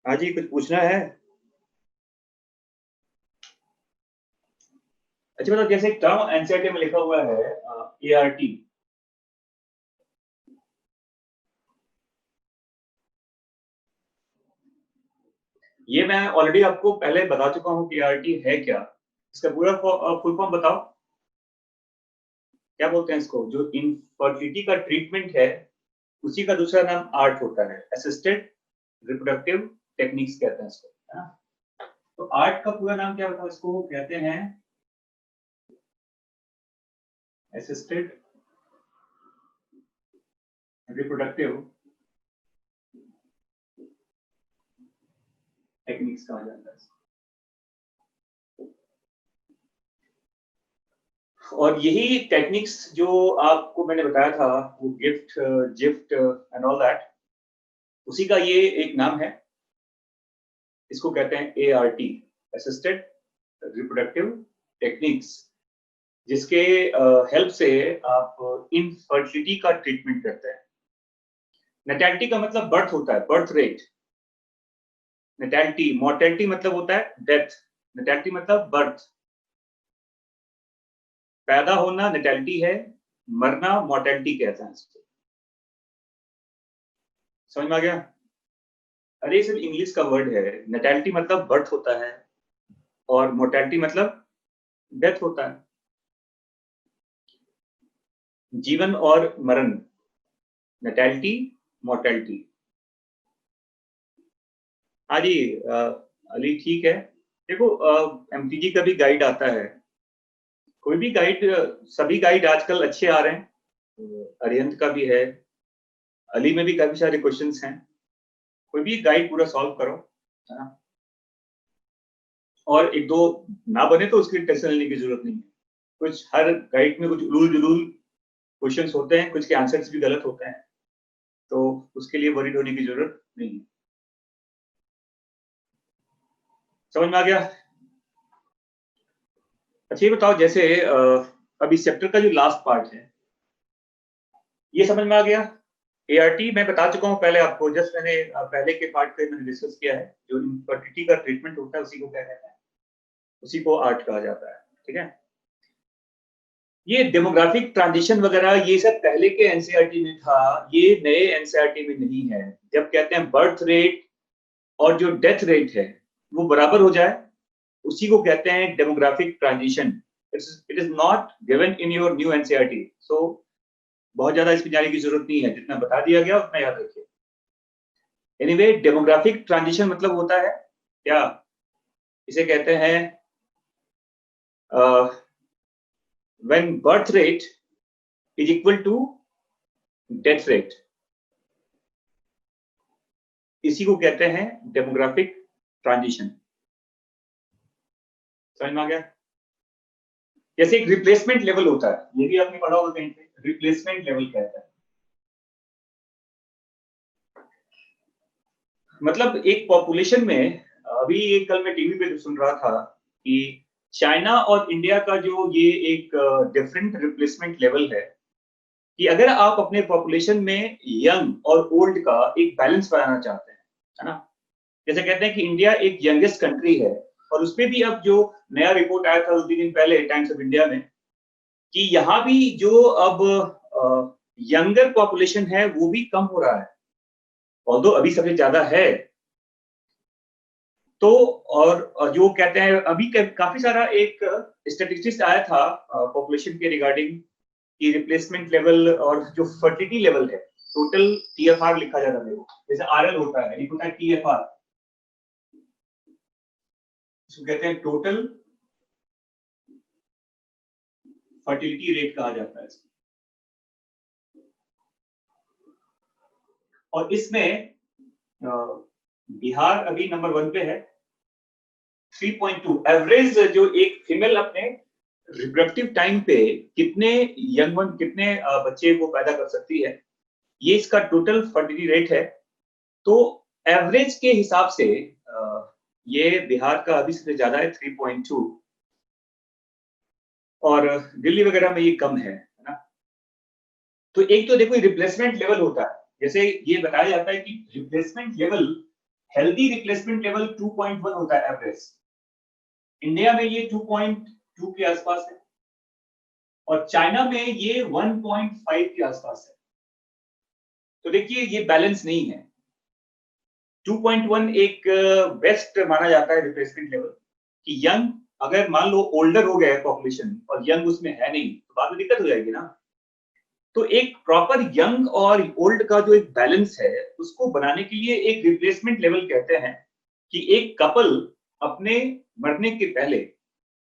हाँ जी, कुछ पूछना है? अच्छा मतलब जैसे टर्म एनसीईआरटी में लिखा हुआ है एआरटी। ये मैं ऑलरेडी आपको पहले बता चुका हूँ कि एआरटी है क्या। इसका पूरा फुल फॉर्म बताओ, क्या बोलते हैं इसको? जो इनफर्टिलिटी का ट्रीटमेंट है उसी का दूसरा नाम आर्ट होता है, असिस्टेड रिप्रोडक्टिव टेक्निक्स कहते हैं इसको, है ना? तो आर्ट का पूरा नाम क्या बताओ? इसको कहते हैं असिस्टेड रिप्रोडक्टिव टेक्निक्स कहा जाता है। और यही टेक्निक्स जो आपको मैंने बताया था, वो gift gift and all that, उसी का ये एक नाम है। इसको कहते हैं एआरटी, असिस्टेड रिप्रोडक्टिव टेक्निक्स, जिसके हेल्प से आप इनफर्टिलिटी का ट्रीटमेंट करते हैं। नेटैलिटी का मतलब बर्थ होता है, बर्थ रेट। नेटैलिटी, मोर्टेलिटी मतलब होता है डेथ। नेटैलिटी मतलब बर्थ, पैदा होना नेटैलिटी है, मरना मोर्टेलिटी कहते हैं इसको। समझ में आ गया? अरे सिर्फ इंग्लिश का वर्ड है। नेटैलिटी मतलब बर्थ होता है और मोर्टेलिटी मतलब डेथ होता है, जीवन और मरण। Natality, mortality. हाँ जी, अली ठीक है। देखो, एमटीजी का भी गाइड आता है। कोई भी गाइड, सभी गाइड आजकल अच्छे आ रहे हैं। अरिहंत का भी है, अली में भी काफी सारे क्वेश्चंस हैं। कोई भी गाइड पूरा सॉल्व करो, है ना? और एक दो ना बने तो उसकी टेंशन लेने की जरूरत नहीं है। कुछ हर गाइड में कुछ उलूल जुलूल क्वेश्चंस होते हैं, कुछ के आंसर्स भी गलत होते हैं, तो उसके लिए वरीड होने की जरूरत नहीं है। समझ में आ गया? अच्छा ये बताओ, जैसे अभी चैप्टर का जो लास्ट पार्ट है, ये समझ में आ गया? एआरटी मैं बता चुका हूँ पहले आपको, जस्ट मैंने पहले के पार्ट पे मैंने डिस्कस किया है। जो इनफर्टिलिटी का ट्रीटमेंट होता है उसी को क्या कहते हैं, उसी को आर्ट कहा जाता है। ठीक है? ये डेमोग्राफिक ट्रांजिशन वगैरह ये सब पहले के एनसीईआरटी में था, ये नए एनसीईआरटी में नहीं है। जब कहते हैं बर्थ रेट और जो डेथ रेट है वो बराबर हो जाए, उसी को कहते हैं demographic transition. It is not given in your new NCERT, so बहुत ज्यादा इसमें जाने की जरूरत नहीं है। जितना बता दिया गया उतना याद रखिए। एनीवे, डेमोग्राफिक ट्रांजिशन मतलब होता है क्या? इसे कहते हैं when birth rate is equal to death rate, इसी को कहते हैं डेमोग्राफिक ट्रांजिशन। समझ में आ गया? जैसे एक रिप्लेसमेंट लेवल होता है, ये भी आपने पढ़ा होगा कहीं पे, रिप्लेसमेंट लेवल कहता है। मतलब एक पॉपुलेशन में, अभी एक कल मैं टीवी पे सुन रहा था कि चाइना और इंडिया का जो ये एक डिफरेंट रिप्लेसमेंट लेवल है, कि अगर आप अपने पॉपुलेशन में यंग और ओल्ड का एक बैलेंस बनाना चाहते हैं, है ना? जैसे कहते हैं कि इंडिया एक यंगेस्ट कंट्री है, और उसमें भी अब जो नया रिपोर्ट आया था 2 दिन पहले टाइम्स ऑफ इंडिया में, कि यहाँ भी जो अब यंगर पॉपुलेशन है वो भी कम हो रहा है, ऑल्दो अभी सबसे ज्यादा है। तो और जो कहते हैं अभी काफी सारा एक स्टेटिस्टिक्स आया था पॉपुलेशन के रिगार्डिंग, कि रिप्लेसमेंट लेवल और जो फर्टिलिटी लेवल है, टोटल टीएफआर लिखा जाता है। जैसे आरएल होता है, एक होता है टीएफआर, इसको कहते हैं टोटल फर्टिलिटी रेट कहा जाता है इसको। और इसमें बिहार अभी नंबर 1 पे है, 3.2 एवरेज। जो एक फीमेल अपने रिप्रोडक्टिव टाइम पे कितने कितने बच्चे वो पैदा कर सकती है, ये इसका टोटल फर्टिलिटी रेट है। तो एवरेज के हिसाब से ये बिहार का अभी सबसे ज्यादा है, 3.2, और दिल्ली वगैरह में ये कम है ना? तो एक तो देखो रिप्लेसमेंट लेवल होता है, जैसे ये बताया जाता है कि replacement level healthy replacement level 2.1 होता है एवरेज। इंडिया में ये 2.2 के आसपास है और चाइना में ये 1.5 के आसपास है। तो देखिए ये बैलेंस नहीं है। 2.1 एक बेस्ट माना जाता है रिप्लेसमेंट लेवल कि यंग अगर मान लो ओल्डर हो गया है पॉपुलेशन और यंग उसमें है नहीं तो बाद में दिक्कत हो जाएगी ना। तो एक प्रॉपर यंग और ओल्ड का जो एक बैलेंस है उसको बनाने के लिए एक रिप्लेसमेंट लेवल कहते हैं कि एक कपल अपने मरने के पहले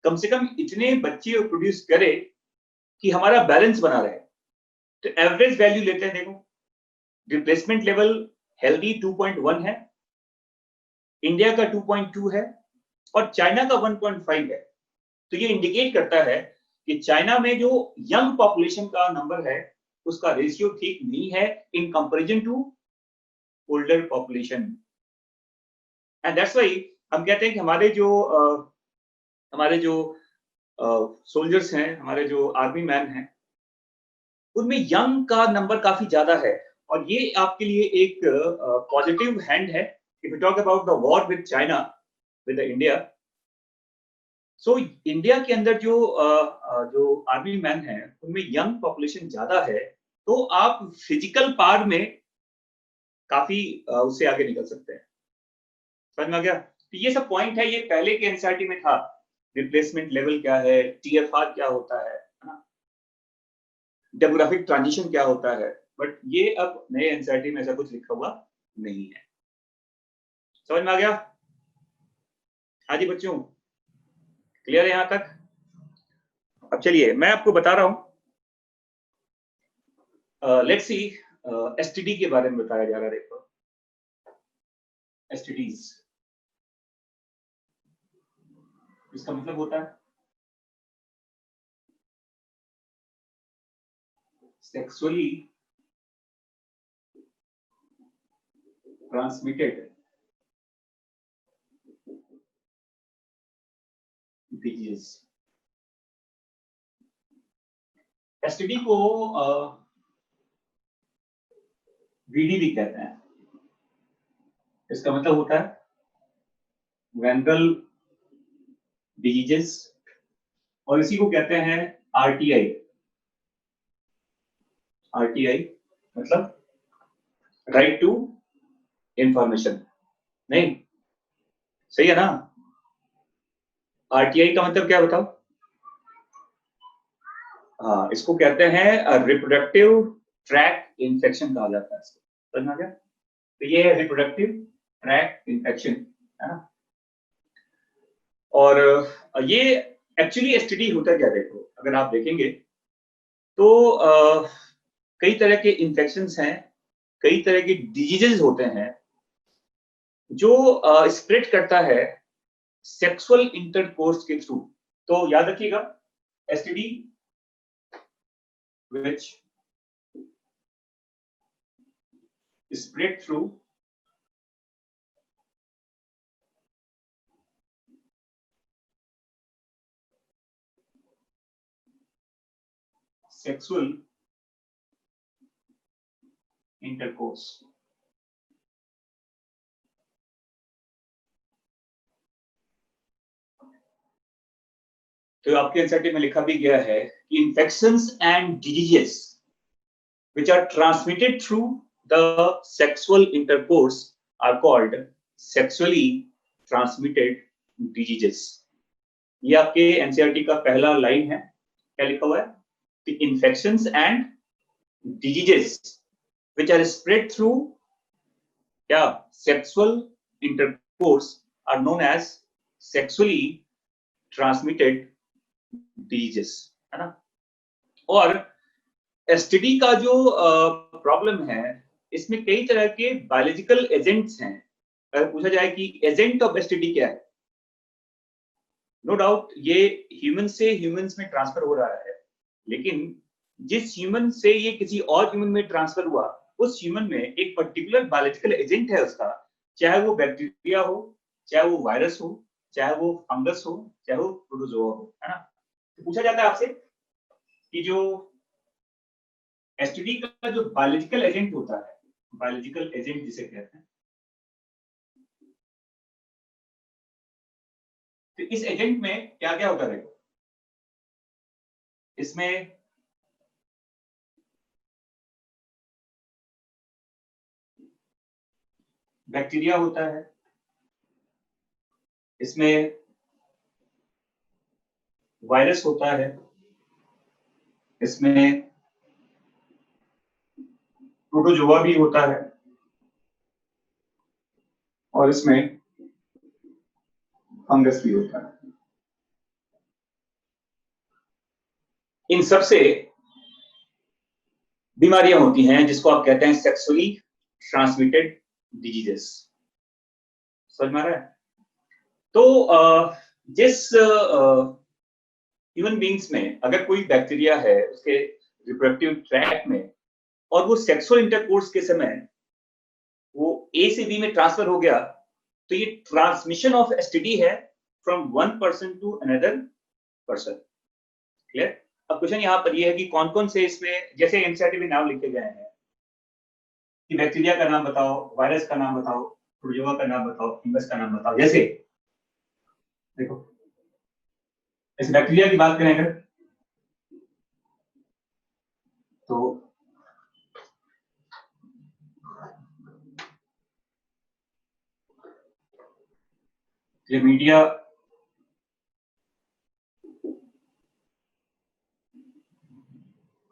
कम से कम इतने बच्चे प्रोड्यूस करे कि हमारा बैलेंस बना रहे। तो एवरेज वैल्यू लेते हैं, देखो रिप्लेसमेंट लेवल हेल्दी 2.1 है, इंडिया का 2.2 है और चाइना का 1.5 है। तो ये इंडिकेट करता है कि चाइना में जो यंग पॉपुलेशन का नंबर है उसका रेशियो ठीक नहीं है in comparison to older population. And that's why हम कहते हैं कि हमारे जो सोल्जर्स हैं, हमारे जो आर्मी मैन हैं, उनमें यंग का नंबर काफी ज्यादा है। और ये आपके लिए एक पॉजिटिव हैंड है if you talk about the war with China with India. So India के अंदर जो आर्मी मैन हैं उनमें यंग पॉपुलेशन ज्यादा है, तो आप फिजिकल पार्ट में काफी उससे आगे निकल सकते हैं। समझ में आ गया? तो ये सब पॉइंट है, ये पहले के एनसीईआरटी में था। रिप्लेसमेंट लेवल क्या है, टीएफआर क्या होता है ना, डेमोग्राफिक ट्रांजिशन क्या होता है, बट ये अब नए एनसीईआरटी में ऐसा कुछ लिखा हुआ नहीं है। समझ में आ गया? हाँ जी बच्चों, क्लियर है यहां तक? अब चलिए मैं आपको बता रहा हूं, लेट्स सी एसटीडी के बारे में बताया जा रहा है। देखो एसटीडीज, इसका मतलब होता है सेक्सुअली ट्रांसमिटेड डिजीज। एसटीडी को वीडीडी कहते हैं। इसका मतलब होता है वायरल डिजीजेस और इसी को कहते हैं आरटीआई। आरटीआई मतलब राइट टू इंफॉर्मेशन, नहीं सही है ना? आरटीआई का मतलब क्या बताओ? हाँ, इसको कहते हैं रिप्रोडक्टिव ट्रैक इन्फेक्शन कहा जाता है इसको। समझ में आ गया? तो ये है रिप्रोडक्टिव ट्रैक इन्फेक्शन, है ना? और ये एक्चुअली एसटीडी होता क्या, देखो अगर आप देखेंगे तो कई तरह के इन्फेक्शंस हैं, कई तरह के डिजीजेस होते हैं जो स्प्रेड करता है सेक्सुअल इंटरकोर्स के थ्रू। तो याद रखिएगा, STD which spread through sexual intercourse। तो आपके एनसीईआरटी में लिखा भी गया है कि infections and diseases which are transmitted through the sexual intercourse are called sexually transmitted diseases। ये आपके एनसीईआरटी का पहला लाइन है। क्या लिखा हुआ है? The infections and diseases which are spread through क्या sexual intercourse are known as sexually transmitted diseases, है ना? और एसटीडी का जो प्रॉब्लम है, इसमें कई तरह के बायोलॉजिकल एजेंट्स हैं। अगर पूछा जाए कि एजेंट ऑफ एसटीडी क्या है, नो डाउट ये ह्यूमन से ह्यूमंस में ट्रांसफर हो रहा है, लेकिन जिस ह्यूमन से ये किसी और ह्यूमन में ट्रांसफर हुआ, उस ह्यूमन में एक पर्टिकुलर बायोलॉजिकल एजेंट है उसका, चाहे वो बैक्टीरिया हो, चाहे वो वायरस हो, चाहे वो फंगस हो, चाहे वो प्रोटोजोआ हो, है ना? तो पूछा जाता है आपसे कि जो एसटीडी का जो बायोलॉजिकल एजेंट होता है, बायोलॉजिकल एजेंट जिसे कहते हैं, तो इस एजेंट में क्या क्या होता है देखो, इसमें बैक्टीरिया होता है, इसमें वायरस होता है, इसमें प्रोटोजोआ भी होता है, और इसमें फंगस भी होता है। इन सब से बीमारियां होती हैं जिसको आप कहते हैं सेक्सुअली ट्रांसमिटेड डिजीजेस। समझ में आ रहा है? तो जिस ह्यूमन बींग्स में अगर कोई बैक्टीरिया है उसके रिप्रोडक्टिव ट्रैक्ट में, और वो सेक्सुअल इंटरकोर्स के समय वो ए से बी में ट्रांसफर हो गया, तो ये ट्रांसमिशन ऑफ एसटीडी है from one person to another person. Clear? अब क्वेश्चन यहाँ पर ये है कि कौन कौन से इसमें, जैसे एनसीईआरटी में नाम लिखे गए हैं कि बैक्टीरिया का नाम बताओ, वायरस का नाम बताओ, प्रोटोजोआ का नाम बताओ, फंगस का नाम बताओ। जैसे देखो, इस बैक्टीरिया की बात करें अगर, तो क्लेमीडिया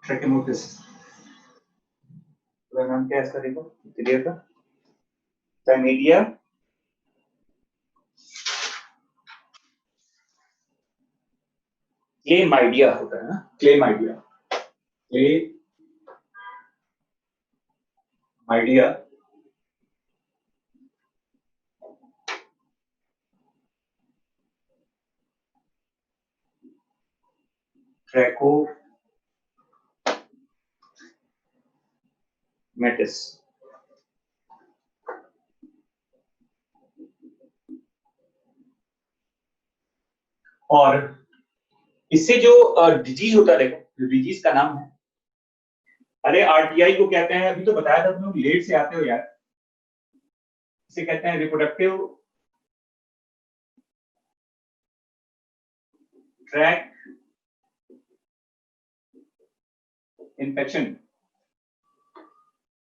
ट्रैकोमोटिस, पूरा नाम क्या है इसका देखो, बैक्टीरिया का क्लेमीडिया क्लेमाइडिया होता है ना, क्लेमाइडिया, क्लेमाइडिया ट्रैकोमेटिस। और इससे जो डिजीज होता है, देखो डिजीज का नाम है, अरे आरटीआई को कहते हैं, अभी तो बताया था, तुम लोग लेट से आते हो यार। इसे कहते हैं रिप्रोडक्टिव ट्रैक इन्फेक्शन,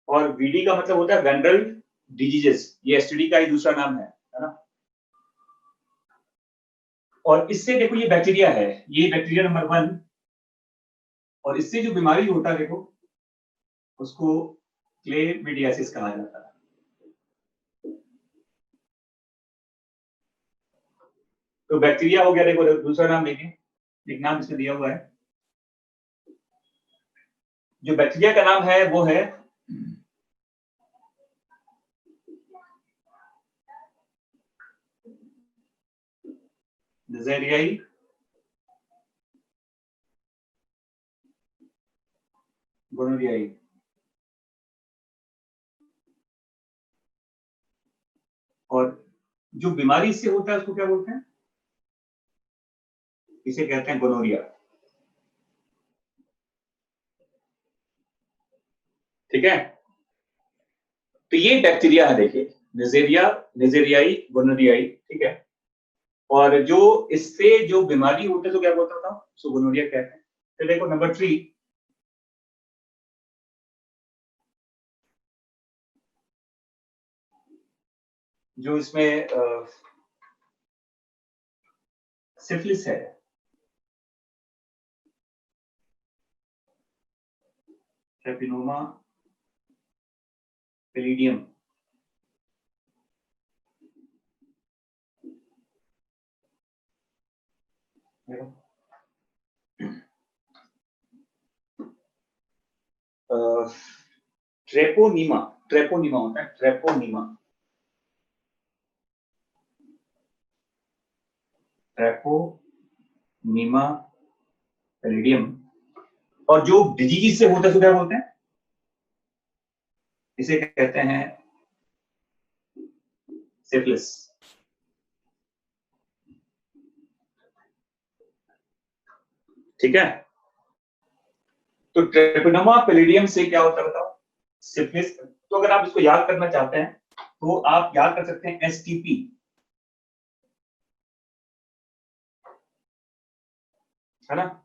और वीडी का मतलब होता है वेनरल डिजीजेस, ये एसटीडी का ही दूसरा नाम है ना। और इससे देखो ये बैक्टीरिया है, ये बैक्टीरिया नंबर 1, और इससे जो बीमारी होता है देखो उसको क्लेमिडियासिस कहा जाता है। तो बैक्टीरिया हो गया, देखो दूसरा नाम देखिए, एक नाम इसमें दिया हुआ है, जो बैक्टीरिया का नाम है वो है नेज़ेरियाई गोनोरियाई। और जो बीमारी इससे होता है उसको क्या बोलते हैं? इसे कहते हैं गोनोरिया। ठीक है, तो ये बैक्टीरिया है, देखिए नेज़ेरियाई गोनोरियाई। ठीक है, और जो इससे जो बीमारी होती है तो क्या बोलता था, सो गोनोरिया कहते हैं। फिर देखो नंबर 3, जो इसमें सिफिलिस है, ट्रैपिनोमा पेलिडियम। ट्रेपोनीमा, ट्रेपोनीमा होता है, ट्रेपोनीमा, ट्रेपोनीमा पेलिडियम। और जो डिजीज से होता है तो क्या बोलते हैं? इसे कहते हैं सिफिलिस। ठीक है, तो ट्रेपोनोमा पेलिडियम से क्या होता है बताओ, सिफिलिस। तो अगर आप इसको याद करना चाहते हैं तो आप याद कर सकते हैं एसटीपी, है ना।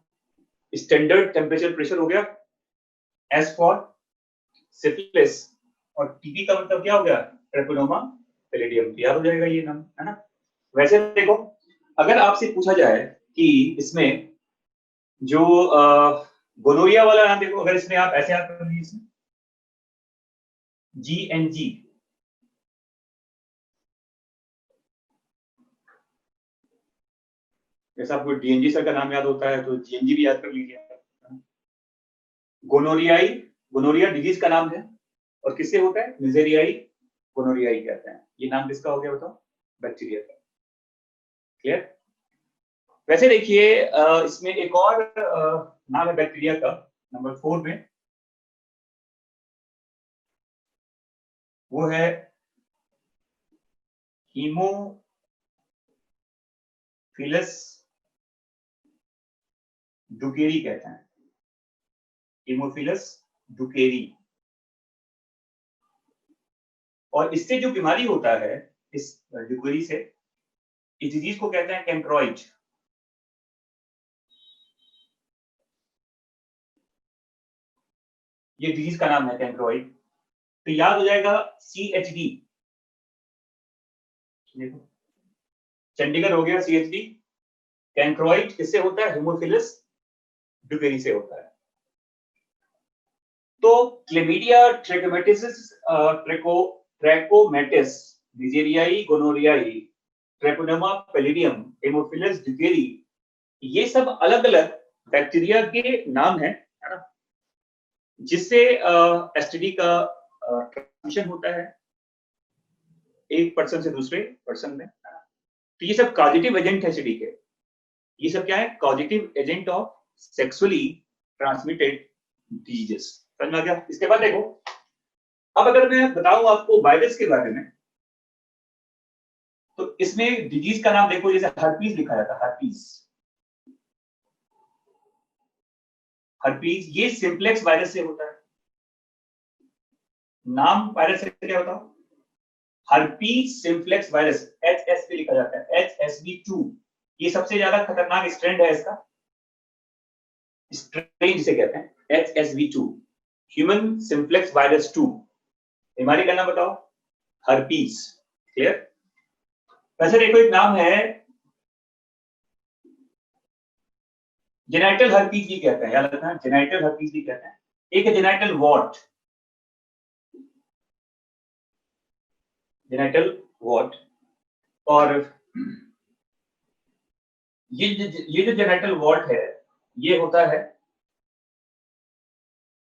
स्टैंडर्ड टेम्परेचर प्रेशर हो गया, एस फॉर सिफिलिस, और टीबी का मतलब क्या हो गया, ट्रेपोनोमा पैलिडियम, याद हो जाएगा ये नाम, है ना। वैसे देखो, अगर आपसे पूछा जाए कि इसमें जो गोनोरिया वाला नाम देखो, अगर इसमें आप ऐसे याद कर लीजिए, इसमें GNG, जैसा आपको DNG सर का नाम याद होता है तो GNG भी याद कर लीजिए। गोनोरियाई, गोनोरिया डिजीज का नाम है, और किससे होता है, निजेरियाई गोनोरियाई कहते हैं। ये नाम किसका हो गया बताओ, बैक्टीरिया का। क्लियर। वैसे देखिए इसमें एक और नाम है बैक्टीरिया का, नंबर 4 में, वो है हीमोफिलस डुकेरी कहते हैं, हीमोफिलस डुकेरी। और इससे जो बीमारी होता है, इस डुकेरी से, इस डिजीज को कहते हैं कैंक्रोइड। ये डिजीज का नाम है कैंक्रोइड। तो याद हो जाएगा CHD, देखो चंडीगढ़ हो गया CHD। कैंक्रोइड किससे होता है, हीमोफिलस डुकेरी से होता है। तो chlamydia trachomatis, trachomatis, neisseria gonorrhoeae, treponema pallidum, haemophilus ducreyi, ये सब अलग अलग बैक्टीरिया के नाम है ना, जिससे एसटीडी का ट्रांसमिशन होता है एक पर्सन से दूसरे पर्सन में। तो ये सब कॉजेटिव एजेंट है एसटीडी के। ये सब क्या है, causative agent of sexually transmitted diseases. समझ में आ गया। इसके बाद देखो, अब अगर मैं बताऊं आपको वायरस के बारे में, तो इसमें डिजीज का नाम देखो, जैसे हर्पीज लिखा जाता है, हर्पीज, हर्पीज ये सिंप्लेक्स वायरस से होता है। नाम वायरस से क्या बताओ, हर्पीज सिंप्लेक्स वायरस, HSV लिखा जाता है, HSV2। ये सबसे ज्यादा खतरनाक स्ट्रेंड है इसका, स्ट्रेन जिसे कहते हैं HSV2, ह्यूमन सिंप्लेक्स वायरस 2। बीमारी का नाम बताओ, हर्पीज। क्लियर। वैसे देखो एक नाम है जेनाइटल हर्पीज भी कहते हैं, याद रखना, जेनाइटल हर्पीज भी कहते हैं। एक है जेनाइटल वॉट, जेनाइटल वॉट। और ये जो जेनाइटल वॉट है, ये होता है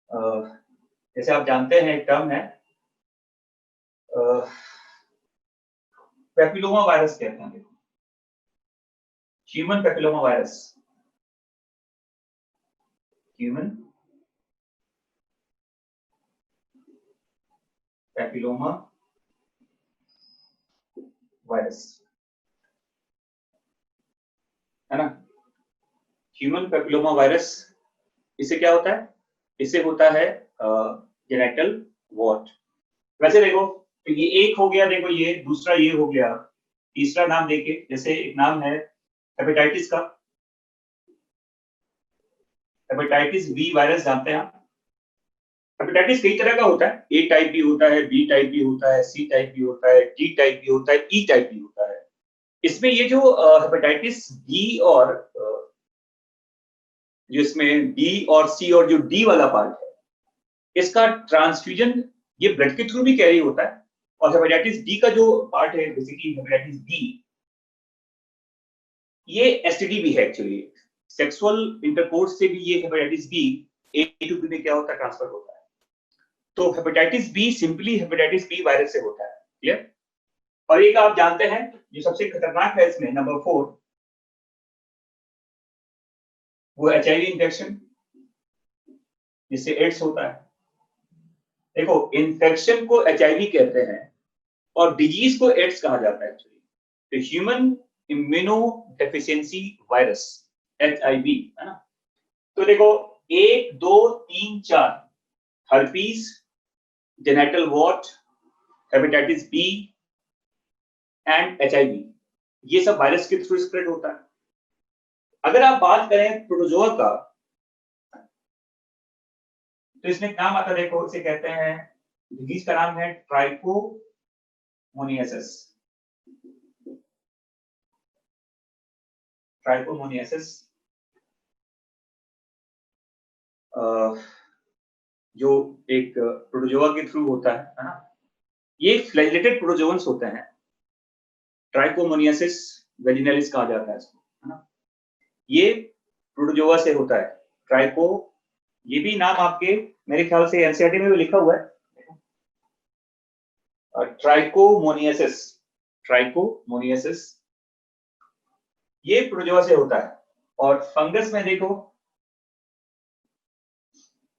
जैसे आप जानते हैं एक टर्म है पेपिलोमा वायरस कहते हैं, देखो human papilloma virus, human papilloma virus, है ना। ह्यूमन पेपिलोमा वायरस, इससे क्या होता है, इससे होता है जेनेटल वॉट। वैसे देखो, तो ये एक हो गया, देखो ये दूसरा ये हो गया, तीसरा नाम देखिए, जैसे एक नाम है हेपेटाइटिस का, हेपेटाइटिस बी वायरस जानते हैं आप। हेपेटाइटिस कई तरह का होता है, ए टाइप भी होता है, बी टाइप भी होता है, सी टाइप भी होता है, डी टाइप भी होता है, ई टाइप भी होता है। इसमें ये जो हेपेटाइटिस बी और जो इसमें बी और सी और जो डी वाला पार्ट है, इसका ट्रांसफ्यूजन ये ब्लड के थ्रू भी कैरी होता है। और हेपेटाइटिस बी का जो पार्ट है, बेसिकली हेपेटाइटिस बी, ये एसटीडी भी है एक्चुअली, सेक्सुअल इंटरकोर्स से भी ये hepatitis B A to B में क्या होता है, ट्रांसफर होता है। तो hepatitis B simply hepatitis B virus से होता है। क्लियर। और एक आप जानते हैं जो सबसे खतरनाक है इसमें, नंबर 4, वो HIV इंफेक्शन, जिससे एड्स होता है। देखो इन्फेक्शन को HIV कहते हैं और डिजीज को एड्स कहा जाता है एक्चुअली। तो human immuno deficiency virus, HIV, है ना। तो देखो 1 2 3 4, herpes, genital wart, hepatitis B and HIV, ये सब वायरस के थ्रू स्प्रेड होता है। अगर आप बात करें प्रोटोजोआ का, तो इसमें एक नाम आता है, देखो इसे कहते हैं, डिजीज का नाम है ट्राइकोमोनियासिस। ट्राइकोमोनियासिस जो एक प्रोटोजोआ के थ्रू होता है ना। ये फ्लैजिलेटेड प्रोटोजोअन्स होते हैं। ट्राइकोमोनियासिस वेजिनलिस कहा जाता है इसको, है ना। ये प्रोटोजोआ से होता है। ट्राइको, ये भी नाम आपके मेरे ख्याल से एनसीईआरटी में भी लिखा हुआ है, ट्राइकोमोनियासिस। ट्राइकोमोनियासिस ये प्रोटोजोआ से होता है। और फंगस में देखो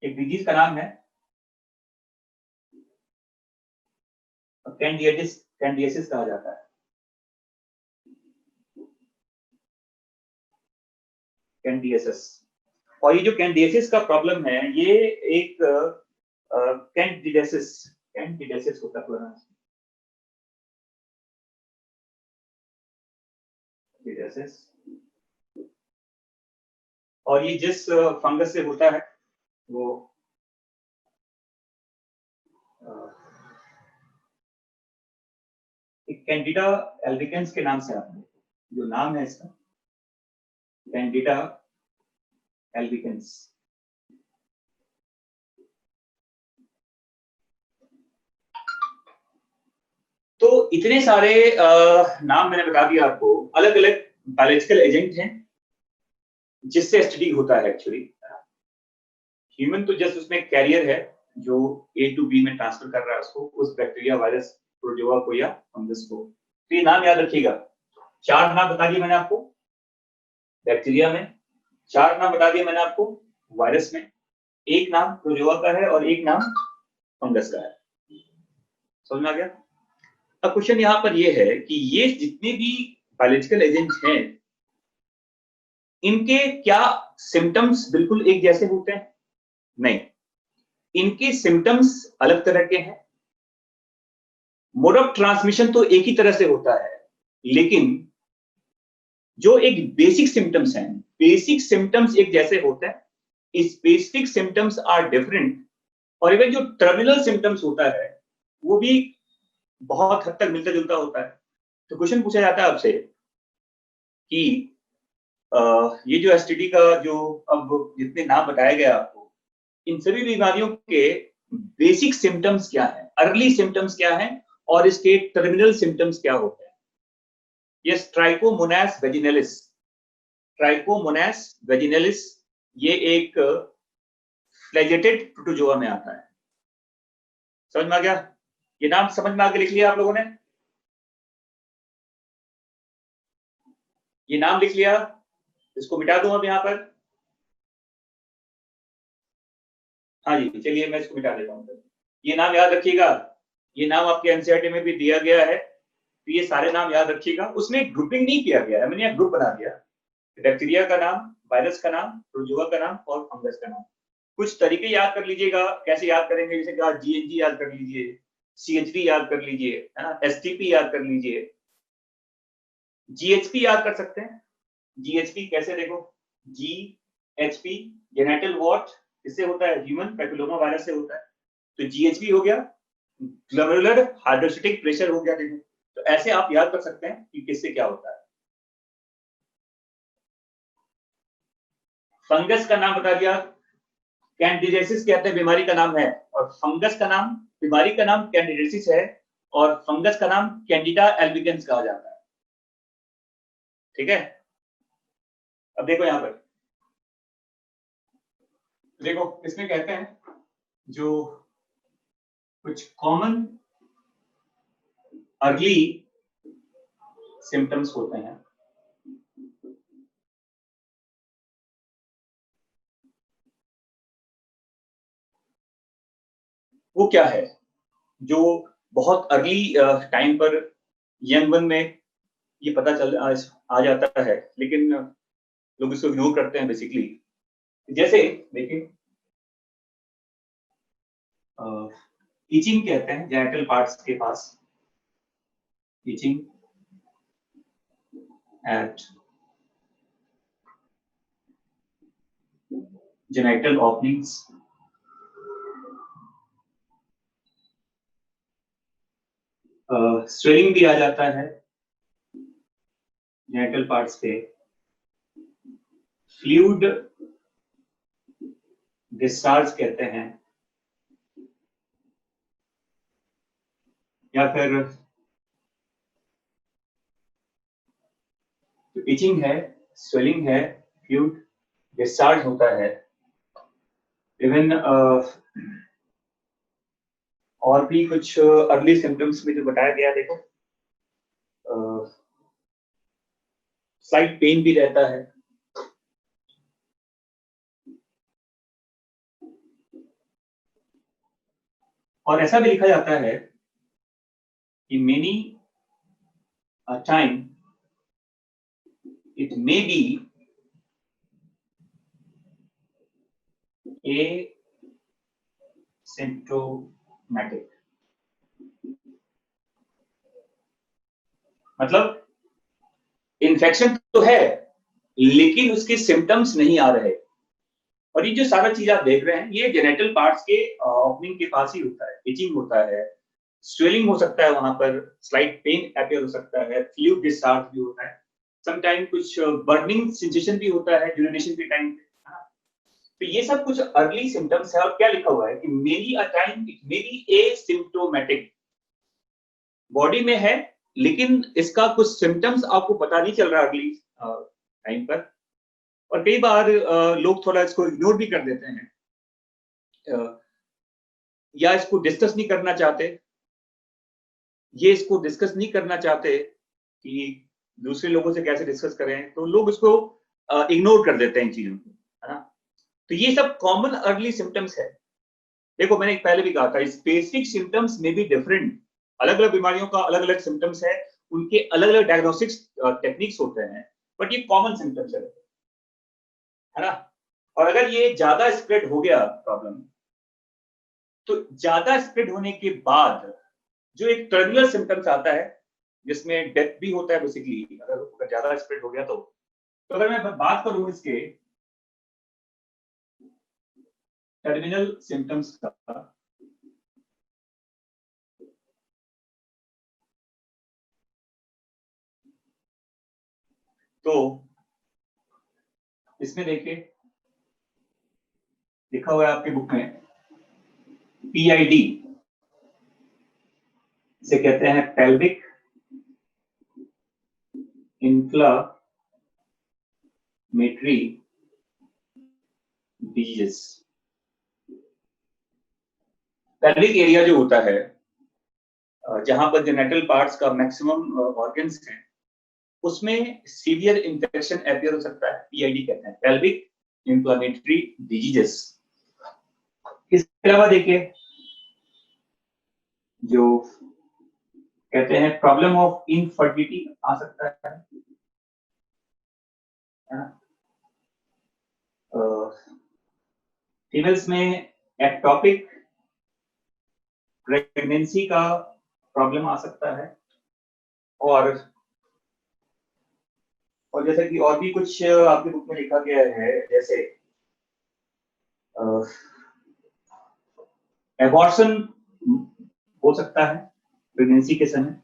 एक डिजीज का नाम है कैंडिडियासिस कहा जाता है। कैंडिडियासिस, और ये जो कैंडिडियासिस का प्रॉब्लम है, ये एक कैंडिडियासिस होता है पूरा। कैंडिडियासिस, और ये जिस फंगस से होता है वो कैंडिडा एल्बिकेंस के नाम से आता है। जो नाम है इसका कैंडिडा एल्बिकेंस। तो इतने सारे नाम मैंने बता दिया आपको, अलग अलग बायोलॉजिकल एजेंट हैं जिससे एसटीडी होता है। एक्चुअली ह्यूमन तो जस्ट उसमें कैरियर है जो ए टू बी में ट्रांसफर कर रहा है उसको, उस बैक्टीरिया, वायरस, प्रोटोजोआ को या फंगस को। तो ये नाम याद रखिएगा। 4 नाम बता दिए मैंने आपको बैक्टीरिया में, 4 नाम बता दिए मैंने आपको वायरस में, 1 नाम प्रोटोजोआ का है और 1 नाम फंगस का है। समझ में आ गया? अब क्वेश्चन यहाँ पर ये है कि ये जितने भी बायोलॉजिकल एजेंट्स हैं, इनके क्या सिम्टम्स बिल्कुल एक जैसे होते हैं? नहीं, इनके सिम्टम्स अलग तरह के हैं। मोड ऑफ ट्रांसमिशन तो एक ही तरह से होता है, लेकिन जो एक बेसिक सिम्टम्स हैं, बेसिक सिम्टम्स एक जैसे होते हैं। स्पेसिफिक सिम्टम्स आर डिफरेंट, और इवन जो टर्मिनल सिम्टम्स होता है वो भी बहुत हद तक मिलता जुलता होता है। तो क्वेश्चन पूछा जाता है आपसे कि ये जो एसटीडी का जो अब जितने नाम बताया गया आपको, इन सभी बीमारियों के बेसिक सिम्टम्स क्या है, अर्ली सिम्टम्स क्या है, और इसके टर्मिनल सिम्टम्स क्या होते हैं? Yes, trichomonas vaginalis. Trichomonas vaginalis ये एक फ्लैजेटेड प्रोटोजोआ में आता है। समझ में आ गया? ये नाम समझ में आगे लिख लिया आप लोगों ने? ये नाम लिख लिया? इसको मिटा दूं अब यहाँ पर? हाँ जी, चलिए मैं इसको मिटा देता हूँ। ये नाम याद रखिएगा, ये नाम आपके एनसीईआरटी में भी दिया गया है, तो ये सारे नाम याद रखिएगा। उसमें ग्रुपिंग नहीं किया गया है, मैंने यहाँ ग्रुप बना दिया। बैक्टीरिया का नाम, वायरस का नाम, प्रोटोजोआ का नाम और फंगस का नाम। कुछ तरीके याद कर लीजिएगा। कैसे याद करेंगे? जैसे कहा जीएनजी याद कर लीजिए, सीएचडी याद कर लीजिए, है ना, एसटीपी याद कर लीजिए, जीएचपी याद कर सकते हैं। जीएचपी कैसे? देखो, जीएचपी जेनेटल वॉट किससे होता है? ह्यूमन पैपिलोमा वायरस से होता है। तो जीएचपी हो गया, ग्लोमेरुलर हाइड्रोस्टेटिक प्रेशर हो गया। देखो, तो ऐसे आप याद कर सकते हैं कि किससे क्या होता है। फंगस का नाम बता दिया, कैंडिडियासिस कहते हैं, बीमारी का नाम है, और फंगस का नाम, बीमारी का नाम कैंडिडियासिस है और फंगस का नाम कैंडिडा एल्बिकेंस कहा जाता है। ठीक है? अब देखो यहां पर, देखो इसमें कहते हैं जो कुछ कॉमन अर्ली सिम्टम्स होते हैं, वो क्या है? जो बहुत अर्ली टाइम पर यंग वन में ये पता चल आ जाता है, लेकिन लोग इसको इग्नोर करते हैं बेसिकली। जैसे देखिए, इचिंग कहते हैं जेनिटल पार्ट्स के पास, itching at genital openings, swelling भी आ जाता है जेनाइटल पार्ट्स पे, फ्लूइड डिस्चार्ज कहते हैं, या फिर इचिंग है, स्वेलिंग है, फ्लूइड डिस्चार्ज होता है, इवन और भी कुछ अर्ली सिम्टम्स में जो बताया गया, देखो स्लाइट पेन भी रहता है, और ऐसा भी लिखा जाता है कि many time it may be asymptomatic, मतलब इन्फेक्शन तो है लेकिन उसके सिम्टम्स नहीं आ रहे। और ये जो सारा चीज आप देख रहे हैं ये जेनेटल पार्ट्स के ओपनिंग के पास ही होता है, इचिंग होता है, स्वेलिंग हो सकता है, वहां पर स्लाइट पेन अपीयर हो सकता है, फ्लूइड डिस्चार्ज भी होता है, समटाइम कुछ बर्निंग सेंसेशन भी होता है ड्यूरेशन के टाइम पे। तो ये सब कुछ अर्ली सिम्टम्स है। और क्या लिखा हुआ है कि many a time it may be asymptomatic, body में है लेकिन इसका कुछ सिम्टम्स आपको पता नहीं चल रहा अर्ली टाइम पर। और कई बार लोग थोड़ा इसको इग्नोर भी कर देते हैं, या इसको डिस्कस नहीं करना चाहते, ये इसको डिस्कस नहीं करना चाहते कि दूसरे लोगों से कैसे डिस्कस करें, तो लोग इसको इग्नोर कर देते हैं इन चीजों को, है ना। तो ये सब कॉमन अर्ली सिम्टम्स है। देखो मैंने पहले भी कहा था स्पेसिफिक सिम्टम्स में भी डिफरेंट, अलग अलग बीमारियों का अलग अलग सिम्टम्स है, उनके अलग अलग डायग्नोस्टिक्स टेक्निक्स होते हैं, बट ये कॉमन सिम्टम्स है ना। और अगर ये ज्यादा स्प्रेड हो गया प्रॉब्लम, तो ज्यादा स्प्रेड होने के बाद जो एक टर्मिनल सिम्टम्स आता है जिसमें डेथ भी होता है बेसिकली, अगर ज्यादा स्प्रेड हो गया तो अगर मैं बात करूं इसके टर्मिनल सिम्टम्स का, तो इसमें देखिए लिखा हुआ है आपके बुक में, पीआईडी से कहते हैं pelvic inflammatory disease. Pelvic area जो होता है जहां पर जेनेटल पार्ट्स का मैक्सिमम ऑर्गन्स हैं, उसमें सीवियर इंफेक्शन अपीयर हो सकता है, पीआईडी कहते हैं, पेल्विक इन्फ्लेमेटरी डिजीजेस। इसके अलावा देखिए जो कहते हैं प्रॉब्लम ऑफ इनफर्टिलिटी आ सकता है ना, फीमेल्स में एक्टोपिक प्रेगनेंसी का प्रॉब्लम आ सकता है, और जैसे कि और भी कुछ आपके बुक में लिखा गया है, जैसे एबॉर्शन हो सकता है प्रेगनेंसी के समय,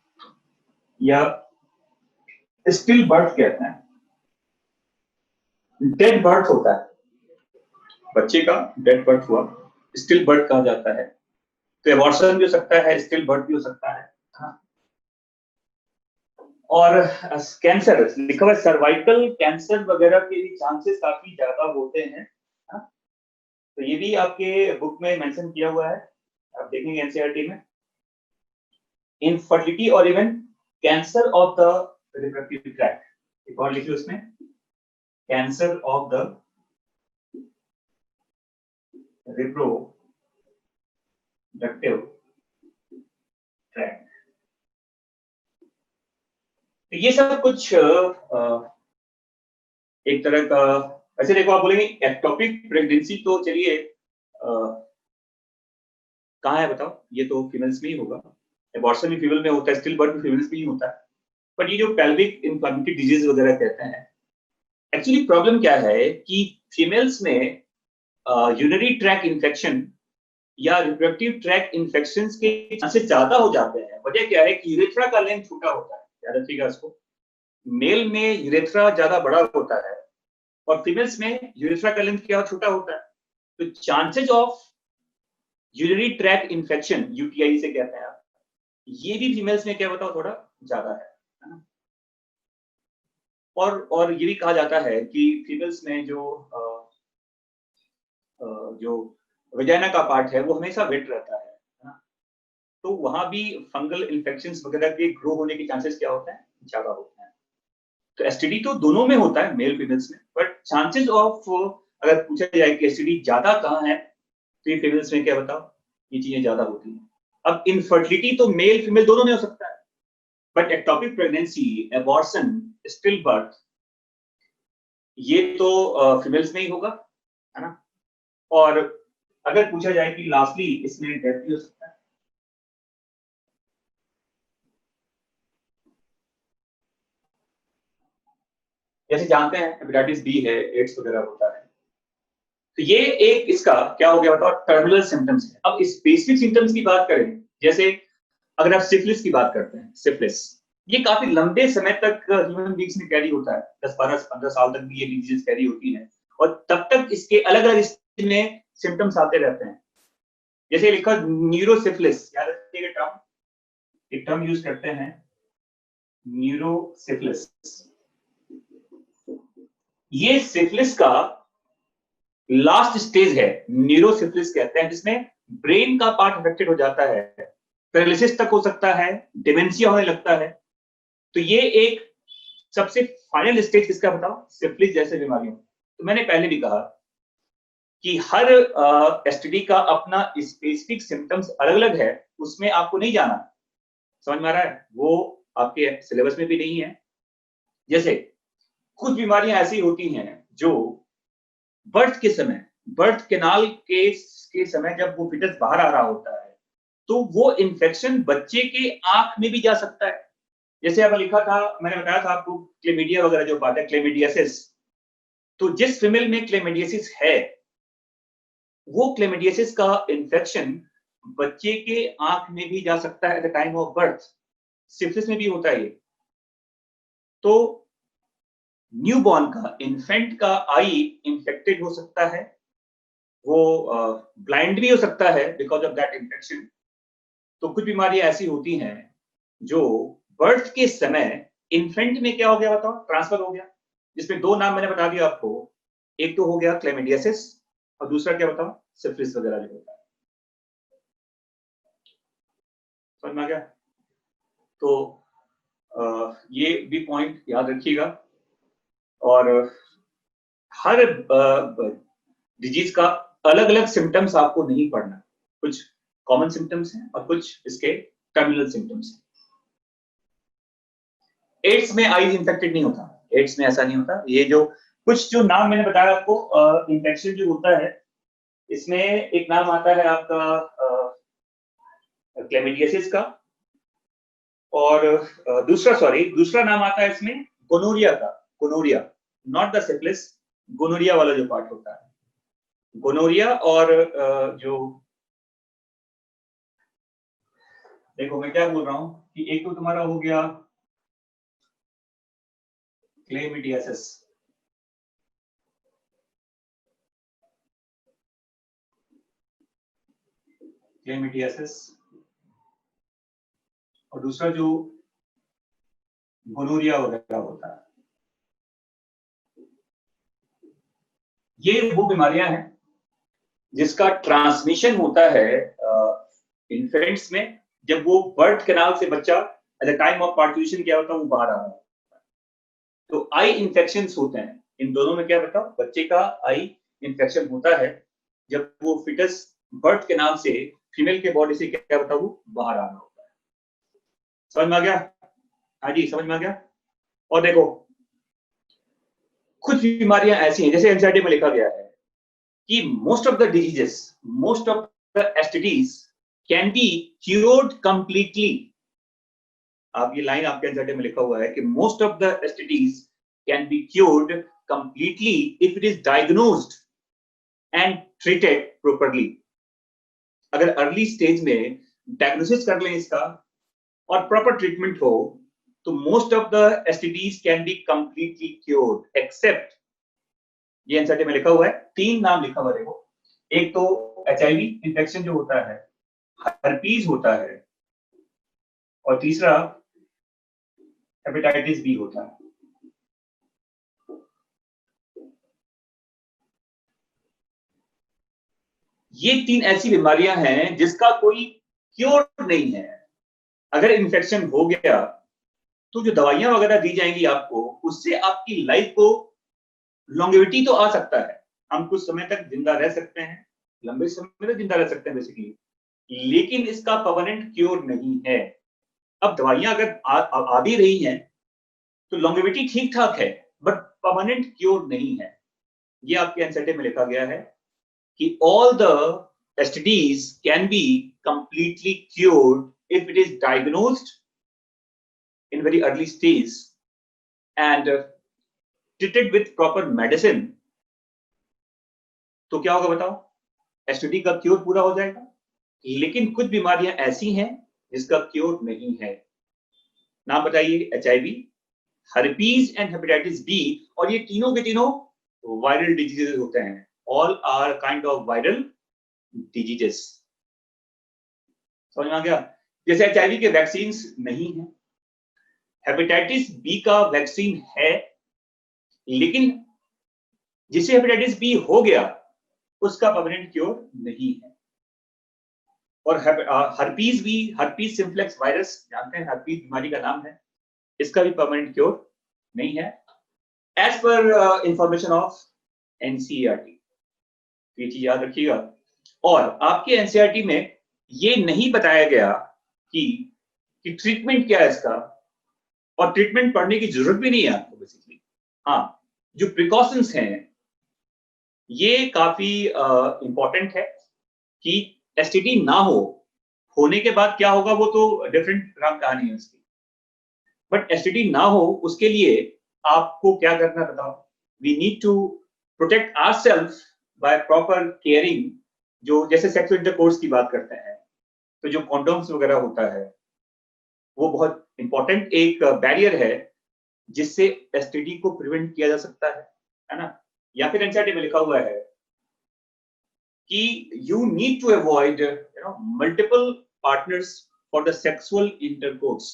या स्टिल बर्थ कहते हैं, डेड बर्थ होता है, बच्चे का डेड बर्थ हुआ, स्टिल बर्थ कहा जाता है। तो एबॉर्शन भी हो सकता है, स्टिल बर्थ भी हो सकता है। और कैंसर लिखा हुआ है, सर्वाइकल कैंसर वगैरह के भी चांसेस काफी ज्यादा होते हैं। तो ये भी आपके बुक में मेंशन किया हुआ है, आप देखेंगे एनसीईआरटी में, इनफर्टिलिटी और even cancer of the reproductive tract, एक और लिखिए उसमें, cancer of the reproductive tract. तो ये सब कुछ एक तरह का, ऐसे देखो आप बोलेंगे एक्टोपिक प्रेगनेंसी तो चलिए कहाँ है बताओ, ये तो फीमेल्स में ही होगा, एबॉर्शन भी फीमेल में होता है, स्टिल बर्थ भी फीमेल्स में ही होता है। बट ये जो पेल्विक इन्फ्लेमेटरी डिजीज वगैरह कहते हैं, एक्चुअली प्रॉब्लम क्या है कि फीमेल्स में यूरिनरी ट्रैक इन्फेक्शन या रिप्रोडक्टिव ट्रैक इन्फेक्शंस के चांसेस ज्यादा हो जाते हैं। वजह क्या है कि यूरेथ्रा का लेंथ छोटा होता है, याद रखिएगा इसको। मेल में यूरेथ्रा ज्यादा बड़ा होता है और फीमेल्स में यूरेथ्रा का लेंथ क्या छोटा होता है। तो chances of urinary track infection, UTI से कहते हैं आप, ये भी फीमेल्स में क्या बताओ थोड़ा ज्यादा है ना। और ये भी कहा जाता है कि फीमेल्स में जो वजाइना का पार्ट है वो हमेशा वेट रहता है ना, तो वहां भी फंगल इन्फेक्शंस वगैरह के ग्रो होने के चांसेस क्या होते हैं, ज्यादा होते हैं। तो एसटीडी तो दोनों में होता है, मेल फीमेल्स में, बट चांसेस ऑफ, अगर पूछा जाए कि एसटीडी ज्यादा कहाँ है, तो ये फीमेल्स में क्या बताओ, ये चीजें ज्यादा होती हैं। अब इनफर्टिलिटी तो मेल फीमेल दोनों में हो सकता है, but ectopic pregnancy, abortion, still birth, ये तो फीमेल्स में ही होगा, है ना। और अगर पूछा जाए कि लास्टली इसमें डेथ भी हो सकता है। जैसे जानते हैं हेपेटाइटिस बी है, एड्स वगैरह होता है। तो ये एक इसका क्या हो गया बताओ, टर्मिनल सिम्टम्स है। अब स्पेसिफिक सिम्टम्स की बात करें, जैसे अगर आप सिफिलिस की बात करते हैं, सिफिलिस ये काफी लंबे समय तक ह्यूमन बींग्स में कैरी होता है, 10-12-15 साल तक भी ये डिजीज कैरी होती है, और तब तक इसके अलग अलग स्टेज में सिम्टम्स आते रहते हैं। जैसे लिखा न्यूरोसिफिलिस, याद रखिएगा टर्म, एक टर्म यूज करते हैं न्यूरोसिफिलिस। ये सिफिलिस का लास्ट स्टेज है, न्यूरोसिफिलिस कहते हैं, जिसमें ब्रेन का पार्ट अफेक्टेड हो जाता है, पैरालिसिस तक हो सकता है, डिमेंशिया होने लगता है। तो ये एक सबसे फाइनल स्टेज किसका बताओ, सिफिलिस जैसे बीमारियों। तो मैंने पहले भी कहा कि हर एसटीडी का अपना स्पेसिफिक सिम्टम्स अलग अलग है, उसमें आपको नहीं जाना, समझ में आ रहा है, वो आपके सिलेबस में भी नहीं है। जैसे कुछ बीमारियां ऐसी होती हैं जो बर्थ के समय, बर्थ केनाल के समय जब वो फिटस बाहर आ रहा होता है, तो वो इन्फेक्शन बच्चे के आंख में भी जा सकता है। जैसे अब लिखा था, मैंने बताया था आपको, क्लेमिडिया वगैरह जो बात है, क्लेमिडियासिस। तो जिस फीमेल में क्लेमिडियासिस है, वो क्लेमिडियासिस का इन्फेक्शन बच्चे के आंख में भी जा सकता है at the time of birth. Syphilis में भी होता है ये। तो न्यूबॉर्न का, इन्फेंट का आई इंफेक्टेड हो सकता है, वो ब्लाइंड भी हो सकता है बिकॉज ऑफ दैट इन्फेक्शन। तो कुछ बीमारियां ऐसी होती हैं जो बर्थ के समय इन्फेंट में क्या हो गया बताओ, ट्रांसफर हो गया, जिसमें दो नाम मैंने बता दिया आपको। एक तो हो गया क्लेमिडियासिस, और दूसरा क्या बताओ, सिफिलिस वगैरह जो होता है। समझ में आ गया। तो ये भी पॉइंट याद रखिएगा। और हर डिजीज का अलग अलग सिम्टम्स आपको नहीं पढ़ना, कुछ कॉमन सिम्टम्स हैं और कुछ इसके टर्मिनल सिम्टम्स हैं। एड्स में आईज इंफेक्टेड नहीं होता, एड्स में ऐसा नहीं होता। ये जो कुछ जो नाम मैंने बताया आपको, इंफेक्शन जो होता है, इसमें एक नाम आता है आपका क्लेमिडियासिस का, और दूसरा नाम आता है इसमें गोनोरिया का। Gonorrhoea, not the syphilis, gonorrhoea वाला जो पार्ट होता है, गोनोरिया। और जो देखो मैं क्या बोल रहा हूं कि एक तो तुम्हारा हो गया क्लेमिडियासिस, क्लेमिडियासिस, और दूसरा जो गोनोरिया वगैरह होता है। ये वो बीमारियां हैं जिसका ट्रांसमिशन होता है इन्फेंट्स में, जब वो बर्थ कैनाल से बच्चा at the time of partition क्या होता है, वो बाहर आ रहा है। तो आई इंफेक्शंस होते हैं इन दोनों में, क्या बताओ, बच्चे का आई इंफेक्शन होता है जब वो फिटस बर्थ कैनाल से, फीमेल के बॉडी से क्या बताओ, वो बाहर आ रहा होता है। समझ में आ गया? हाँ जी, समझ में आ गया। और देखो कुछ बीमारियां ऐसी हैं, जैसे एंजाइटी में लिखा गया है कि most of the diseases, most of the STDs can be cured completely. आप ये लाइन आपके एंजाइटी में लिखा हुआ है कि most of the STDs can be cured completely if it is diagnosed and treated properly, अगर अर्ली स्टेज में डायग्नोसिस कर लें इसका और प्रॉपर ट्रीटमेंट हो, तो most of the STDs can be completely cured, except, ये एनसीईआरटी में लिखा हुआ है, 3 नाम लिखा हुआ है देखो, एक तो एचआईवी इन्फेक्शन जो होता है, हर्पीज होता है, और तीसरा हेपेटाइटिस बी होता है। ये 3 ऐसी बीमारियां हैं जिसका कोई क्योर नहीं है। अगर इन्फेक्शन हो गया तो जो दवाइयां वगैरह दी जाएंगी आपको, उससे आपकी लाइफ को लॉन्गेविटी तो आ सकता है, हम कुछ समय तक जिंदा रह सकते हैं, लंबे समय तक जिंदा रह सकते हैं बेसिकली, लेकिन इसका परमानेंट क्योर नहीं है। अब दवाइयां अगर आ भी रही हैं तो लॉन्गेविटी ठीक ठाक है, बट परमानेंट क्योर नहीं है। ये आपके एनसीईआरटी में लिखा गया है कि all the STDs can be completely cured if it is diagnosed in very early stage and treated with proper medicine। तो क्या होगा बताओ, एसटीडी का क्योर पूरा हो जाएगा। लेकिन कुछ बीमारियां ऐसी हैं जिसका क्योर नहीं है। नाम बताइए, HIV, herpes and hepatitis B, और ये तीनों के तीनों वायरल डिजीजेस होते हैं। All are kind of viral diseases। समझ में आ गया? जैसे एचआईवी के वैक्सीन नहीं है, हेपेटाइटिस बी का वैक्सीन है, लेकिन जिसे हेपेटाइटिस बी हो गया उसका परमानेंट क्योर नहीं है। और हर्पीज भी, हर्पीज सिम्प्लेक्स वायरस जानते हैं, हर्पीज बीमारी का नाम है, इसका भी परमानेंट क्योर नहीं है, as per information of NCERT. ये चीज याद रखिएगा। और आपके एनसीईआरटी में ये नहीं बताया गया कि ट्रीटमेंट क्या है इसका, और ट्रीटमेंट पढ़ने की जरूरत भी नहीं है आपको बेसिकली। हाँ, जो प्रिकॉशंस हैं ये काफी इंपॉर्टेंट है कि एसटीडी ना होने के बाद क्या होगा वो तो डिफरेंट कहानी है उसकी, बट एसटीडी ना हो उसके लिए आपको क्या करना बताओ। We need to protect ourself by proper caring. जो जैसे सेक्सुअल इंटरकोर्स की बात करते हैं, तो जो कॉन्डोम्स वगैरह होता है वो बहुत इंपॉर्टेंट एक बैरियर है जिससे एसटीडी को प्रिवेंट किया जा सकता है ना। या फिर एनसीईआरटी में लिखा हुआ है कि you need to avoid multiple partners for the sexual intercourse.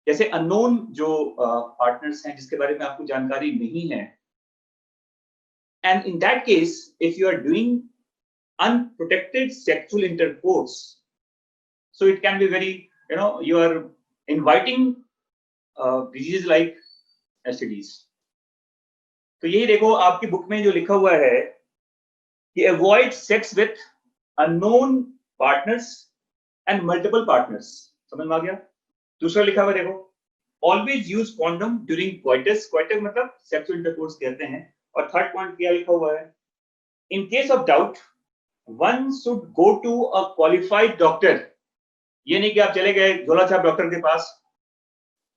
जैसे अननोन जो पार्टनर्स हैं जिसके बारे में आपको जानकारी नहीं है, and in that case if you are doing unprotected sexual intercourse, so it can be very, you are inviting diseases like STDs। तो यही देखो आपकी बुक में जो लिखा हुआ है कि avoid sex with unknown partners and multiple partners। समझ में आ गया? दूसरा लिखा हुआ देखो, always use condom during coitus। coitus मतलब sexual intercourse कहते हैं। और थर्ड पॉइंट क्या लिखा हुआ है, in case of doubt one should go to a qualified doctor. ये नहीं कि आप चले गए झोला छाप डॉक्टर के पास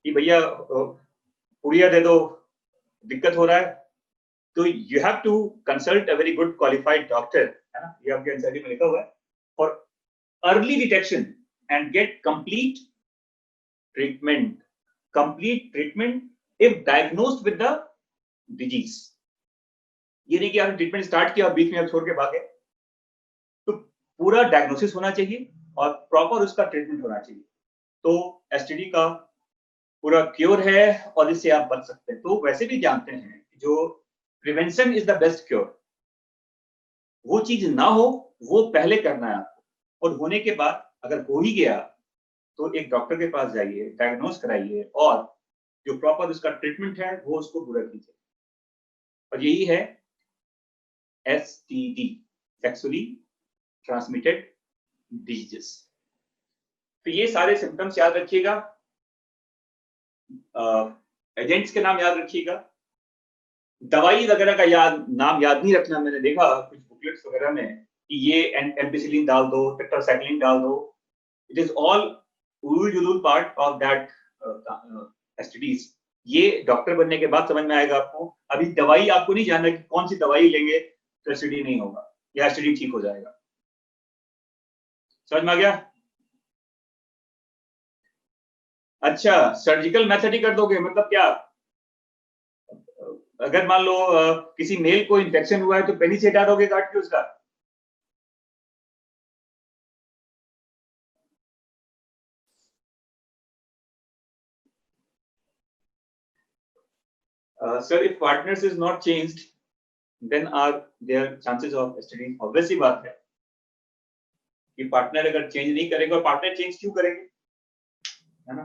कि भैया पुड़िया दे दो, दिक्कत हो रहा है, तो you have to consult a very good qualified doctor, है ना। ये आपके एनसीईआरटी में लिखा हुआ है। For early detection and get complete treatment if diagnosed with the disease. ये नहीं कि आपने ट्रीटमेंट स्टार्ट किया और बीच में आप छोड़ के भागे, तो पूरा डायग्नोसिस होना चाहिए और प्रॉपर उसका ट्रीटमेंट होना चाहिए, तो एसटीडी का पूरा क्योर है और इससे आप बच सकते हैं। तो वैसे भी जानते हैं जो prevention is the best cure. वो चीज ना हो वो पहले करना है आपको, और होने के बाद अगर हो ही गया तो एक डॉक्टर के पास जाइए, डायग्नोस कराइए और जो प्रॉपर उसका ट्रीटमेंट है वो उसको पूरा कीजिए। और यही है STD, सेक्सुअली ट्रांसमिटेड डिजीजेस। तो ये सारे सिम्टम्स याद रखिएगा, एजेंट्स के नाम याद रखिएगा, दवाई वगैरह का नाम याद नहीं रखना। मैंने देखा कुछ बुकलेट्स वगैरह में कि ये एम्पिसिलिन डाल दो, टेट्रासाइक्लिन डाल दो, इट इज ऑल उलूल पार्ट ऑफ दैट STDs। ये डॉक्टर बनने के बाद समझ में आएगा आपको। अभी दवाई आपको नहीं जानना कि कौन सी दवाई लेंगे तो एसटीडी नहीं होगा या एसटीडी ठीक हो जाएगा। समझ में आ गया? अच्छा, सर्जिकल मेथड ही कर दोगे, मतलब क्या? अगर मान लो किसी मेल को इन्फेक्शन हुआ है तो पेनी से हटा दोगे काट के उसका? Sir, if partners is not changed, then are there chances of STD? Obviously बात है कि पार्टनर अगर चेंज नहीं करेगा, और पार्टनर चेंज क्यों करेंगे, है ना?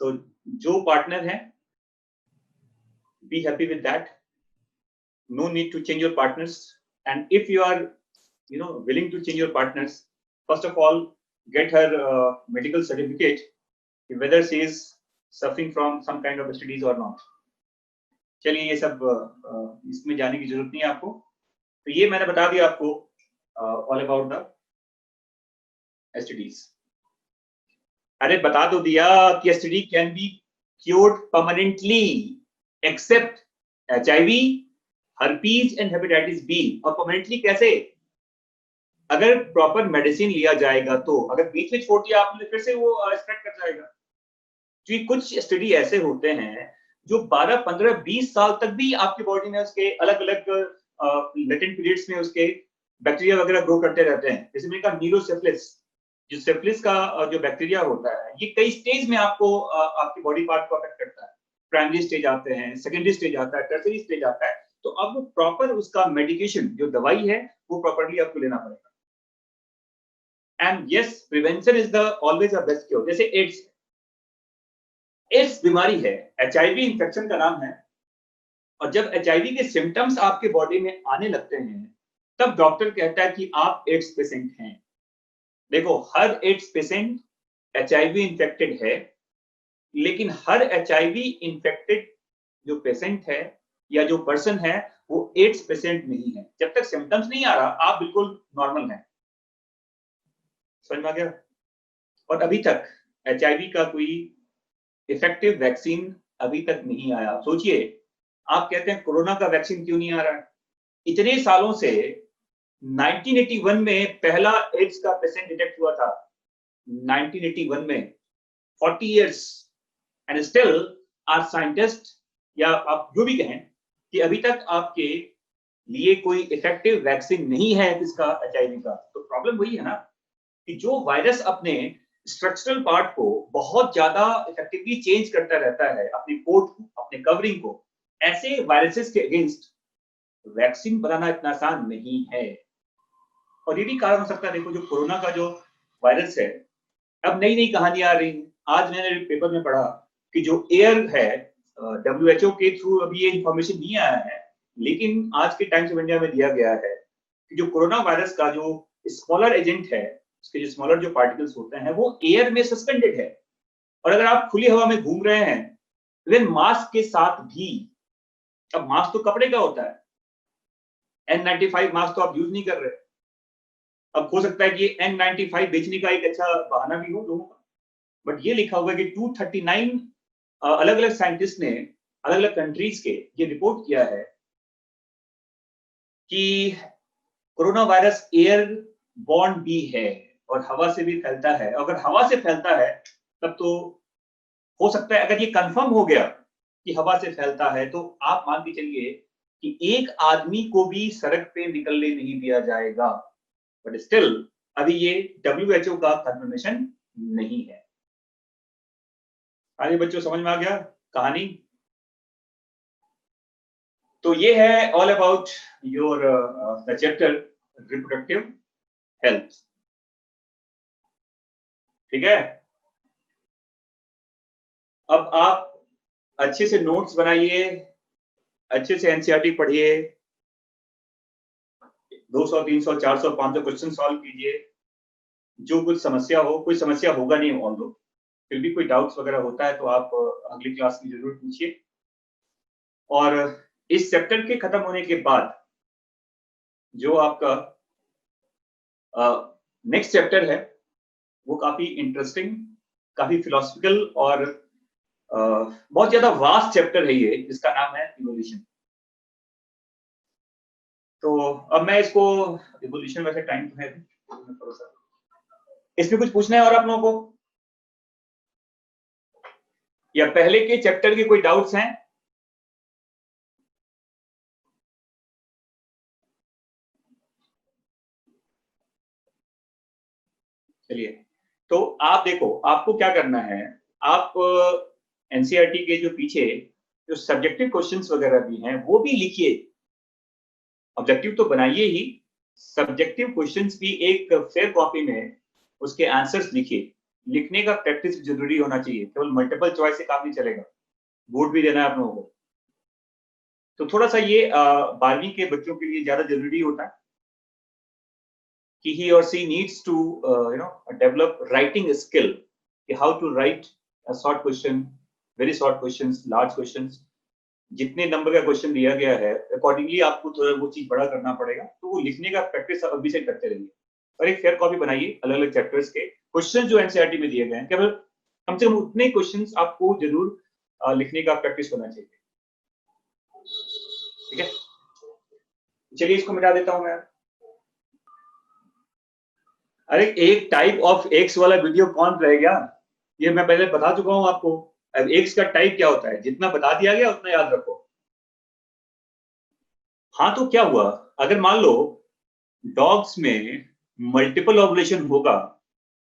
तो जो पार्टनर है, be happy with that. No need to change your partners. And if you are, willing to change your partners, first of all, get her medical certificate, whether she is suffering from some kind of STDs or not. चलिए ये सब इसमें जाने की जरूरत नहीं है आपको। तो ये मैंने बता दिया आपको ऑल अबाउट द एसटीडीज। अरे बता तो दिया कि STD can be cured permanently except HIV, herpes and hepatitis B. और परमानेंटली कैसे? अगर प्रॉपर मेडिसिन लिया जाएगा तो। अगर बीच में छोड़ दिया आपने फिर से वो स्प्रेड कर जाएगा। क्योंकि कुछ एसटीडी ऐसे होते हैं जो 12, 15, 20 साल तक भी आपकी बॉडी में उसके अलग अलग लेटेंट पीरियड्स में उसके बैक्टीरिया वगैरह ग्रो करते रहते हैं। जैसे मैंने कहा नीरोसिफिलिस, जो सिफिलिस का जो बैक्टीरिया होता है, ये कई स्टेज में आपको आपकी बॉडी पार्ट को अफेक्ट करता है। प्राइमरी स्टेज आते हैं, सेकेंडरी स्टेज आता है, टर्सरी स्टेज आता है। तो अब प्रॉपर उसका मेडिकेशन, जो दवाई है, वो प्रॉपरली आपको लेना पड़ेगा। And yes, prevention is the always a best cure. जैसे एड्स बीमारी है, एचआईवी इंफेक्शन का नाम है। और जब एचआईवी के सिम्टम्स आपके बॉडी में आने लगते हैं, तब डॉक्टर कहता है कि आप एड्स पेशेंट हैं। देखो, हर एड्स पेशेंट एचआईवी इंफेक्टेड है, लेकिन हर एचआईवी इंफेक्टेड जो पेशेंट है या जो पर्सन है, वो एड्स पेशेंट नहीं है। जब तक सिम्टम्स नहीं आ रहा, आप बिल्कुल नॉर्मल हैं। समझ में आ गया? और अभी तक एचआईवी का कोई इफेक्टिव वैक्सीन अभी तक नहीं आया। सोचिए, आप कहते हैं कोरोना का वैक्सीन क्यों नहीं आ रहा है? इतने सालों से 1981 में पहला एड्स का पेशेंट डिटेक्ट हुआ था। 1981 में, 40 years, and still are scientist, या आप जो भी कहें, कि अभी तक आपके लिए कोई इफेक्टिव वैक्सीन नहीं है किसका, एचआईवी का। तो प्रॉब्लम वही है ना, कि जो वायरस अपने स्ट्रक्चरल पार्ट को बहुत ज्यादा इफेक्टिवली चेंज करता रहता है, अपने कोड को, अपने कवरिंग को, ऐसे वायरसेस के अगेंस्ट वैक्सीन बनाना इतना आसान नहीं है। और ये भी कारण हो सकता है, देखो जो कोरोना का जो वायरस है, अब नई नई कहानियां आ रही हैं। आज मैंने पेपर में पढ़ा कि जो एयर है, WHO के थ्रू अभी ये इंफॉर्मेशन नहीं आया है, लेकिन आज के टाइम्स ऑफ इंडिया में दिया गया है कि जो कोरोना वायरस का जो स्मॉलर एजेंट है, उसके जो स्मॉलर जो पार्टिकल्स होते हैं, वो एयर में सस्पेंडेड है। और अगर आप खुली हवा में घूम रहे हैं, इवन मास्क के साथ भी, अब मास्क तो कपड़े का होता है, N95 मास्क तो आप यूज नहीं कर रहे। अब हो सकता है कि N95 बेचने का एक अच्छा बहाना भी हो लोगों का, बट ये लिखा हुआ है कि 239 अलग अलग साइंटिस्ट ने अलग अलग कंट्रीज के ये रिपोर्ट किया है कि कोरोना वायरस एयर बॉर्न भी है और हवा से भी फैलता है। अगर हवा से फैलता है तब तो हो सकता है, अगर ये कंफर्म हो गया कि हवा से फैलता है, तो आप मान के चलिए कि एक आदमी को भी सड़क पे निकलने नहीं दिया जाएगा। बट स्टिल अभी ये WHO का कंफर्मेशन नहीं है। आगे बच्चों समझ में आ गया कहानी? तो ये है all about your the chapter reproductive health. ठीक है, अब आप अच्छे से नोट्स बनाइए, अच्छे से एनसीईआरटी पढ़िए, 200, 300, 400, 500 क्वेश्चन सॉल्व कीजिए। जो कुछ समस्या हो, कोई समस्या होगा नहीं ऑल दो, फिर भी कोई डाउट्स वगैरह होता है तो आप अगली क्लास में जरूर पूछिए। और इस चैप्टर के खत्म होने के बाद जो आपका नेक्स्ट चैप्टर है, वो काफी इंटरेस्टिंग, काफी फिलोसफिकल और बहुत ज्यादा वास्ट चैप्टर है ये, जिसका नाम है इवोल्यूशन। तो अब मैं इसको इवोल्यूशन वैसे टाइम तो है थोड़ा सा, इसमें कुछ पूछना है और आप लोगों को, या पहले के चैप्टर के कोई डाउट्स हैं? चलिए, तो आप देखो, आपको क्या करना है, आप एनसीईआरटी के जो पीछे जो सब्जेक्टिव क्वेश्चंस वगैरह भी हैं वो भी लिखिए। ऑब्जेक्टिव तो बनाइए ही, सब्जेक्टिव क्वेश्चंस भी एक फेयर कॉपी में उसके आंसर्स लिखिए। लिखने का प्रैक्टिस जरूरी होना चाहिए, केवल मल्टीपल चॉइस से काम नहीं चलेगा, बोर्ड भी देना है आप लोगों को। तो थोड़ा सा ये 12वीं के बच्चों के लिए ज्यादा जरूरी होता है कि he or she needs to develop writing skill, how to write a short question, very short questions, large questions, जितने नंबर का क्वेश्चन दिया गया है अकॉर्डिंगली आपको थोड़ा वो चीज बड़ा करना पड़ेगा। तो वो लिखने का प्रैक्टिस अभी से करते रहिए और एक फेयर कॉपी बनाइए अलग अलग चैप्टर्स के क्वेश्चन जो एनसीईआरटी में दिए गए हैं, केवल कम से कम उतने क्वेश्चंस आपको जरूर लिखने का प्रैक्टिस होना चाहिए। ठीक है, चलिए इसको मिटा देता हूं मैं। अरे एक टाइप ऑफ एक्स वाला वीडियो कौन रह गया, ये मैं पहले बता चुका हूं आपको। अब एक्स का टाइप क्या होता है, जितना बता दिया गया उतना याद रखो। हाँ तो क्या हुआ, अगर मान लो डॉग्स में मल्टीपल ओवुलेशन होगा,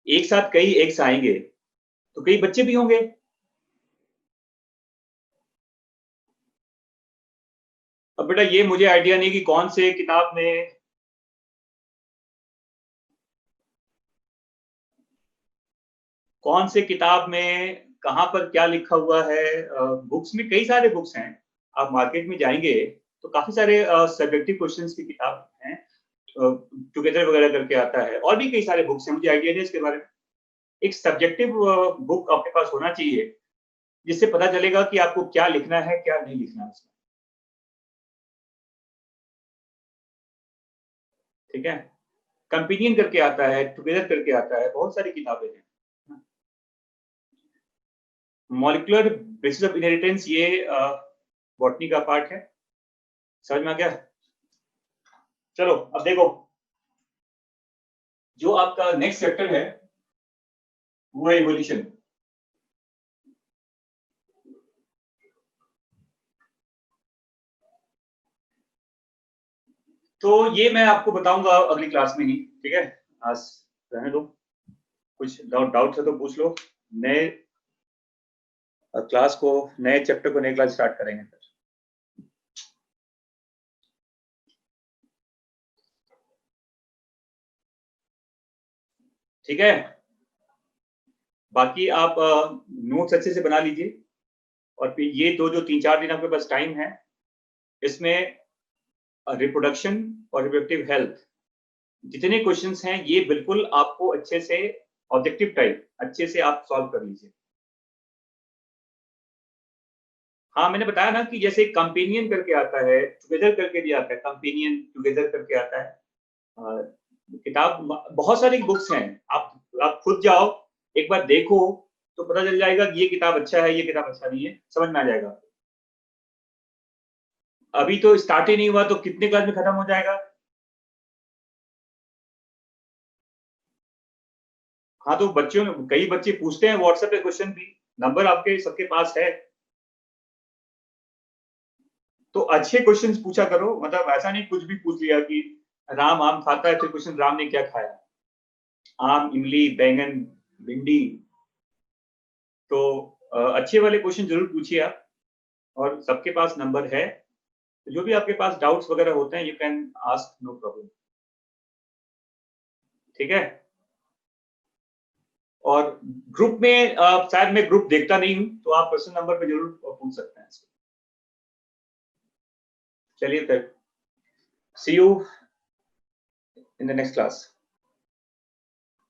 एक साथ कई एग्स आएंगे तो कई बच्चे भी होंगे। अब बेटा ये मुझे आइडिया नहीं कि कौन से किताब में, कौन से किताब में कहां पर क्या लिखा हुआ है। बुक्स में कई सारे बुक्स हैं, आप मार्केट में जाएंगे तो काफी सारे सब्जेक्टिव क्वेश्चंस की किताब हैं, टुगेदर वगैरह करके आता है, और भी कई सारे बुक्स हैं, मुझे आइडिया नहीं इसके बारे में। एक सब्जेक्टिव बुक आपके पास होना चाहिए जिससे पता चलेगा कि आपको क्या लिखना है क्या नहीं लिखना है उसमें। ठीक है, कंपेनियन करके आता है, टुगेदर करके आता है, बहुत सारी किताबें हैं। मॉलिक्यूलर बेसिस ऑफ इनहेरिटेंस ये बॉटनी का पार्ट है, समझ में आ गया। चलो अब देखो, जो आपका नेक्स्ट चैप्टर है वो है इवोल्यूशन। तो ये मैं आपको बताऊंगा अगली क्लास में ही, ठीक है। आज रहने दो, कुछ डाउट है तो पूछ लो। नए क्लास को, नए चैप्टर को, नई क्लास स्टार्ट करेंगे फिर। ठीक है, बाकी आप नोट्स अच्छे से बना लीजिए, और फिर ये दो जो 3-4 दिन आपके पास टाइम है, इसमें रिप्रोडक्शन और रिप्रोडक्टिव हेल्थ जितने क्वेश्चंस हैं ये बिल्कुल आपको अच्छे से ऑब्जेक्टिव टाइप अच्छे से आप सॉल्व कर लीजिए। हाँ मैंने बताया ना कि जैसे कंपेनियन करके आता है, टुगेदर करके भी आता है, कंपेनियन टुगेदर करके आता है। किताब बहुत सारी बुक्स हैं, आप खुद जाओ एक बार देखो तो पता चल जाएगा कि ये किताब अच्छा है, ये किताब अच्छा नहीं है, समझ में आ जाएगा। अभी तो स्टार्ट ही नहीं हुआ तो कितने क्लास में खत्म हो जाएगा। हाँ तो बच्चों, कई बच्चे पूछते हैं व्हाट्सएप पे क्वेश्चन भी, नंबर आपके सबके पास है, तो अच्छे क्वेश्चंस पूछा करो, मतलब ऐसा नहीं कुछ भी पूछ लिया कि राम आम खाता है, फिर क्वेश्चन राम ने क्या खाया, आम, इमली, बैंगन, भिंडी। तो अच्छे वाले क्वेश्चन जरूर पूछिए आप, और सबके पास नंबर है, तो जो भी आपके पास डाउट्स वगैरह होते हैं you can ask, no problem. ठीक है, और ग्रुप में शायद मैं ग्रुप देखता नहीं हूं, तो आप पर्सनल नंबर पे जरूर पूछ सकते हैं। चलिए फिर, see you in the next class.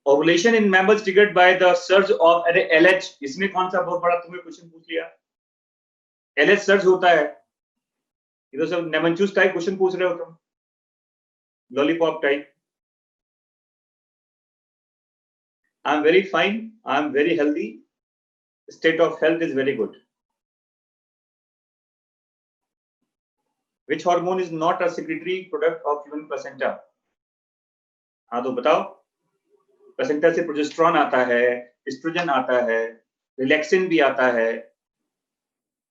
Ovulation in mammals triggered by the surge of, अरे एलएच, इसमें कौन सा बहुत बड़ा तुमने क्वेश्चन पूछ लिया। एलएच सर्ज होता है, ये तो सब नेमनचूस टाइप क्वेश्चन पूछ रहे हो तुम, lollipop type. I am very fine, I am very healthy, state of health is very good. Which hormone is not a secretory product of human placenta? हाँ तो बताओ, प्लेसेंटा से प्रोजेस्टेरॉन आता है, एस्ट्रोजन आता है, रिलैक्सिन भी आता है,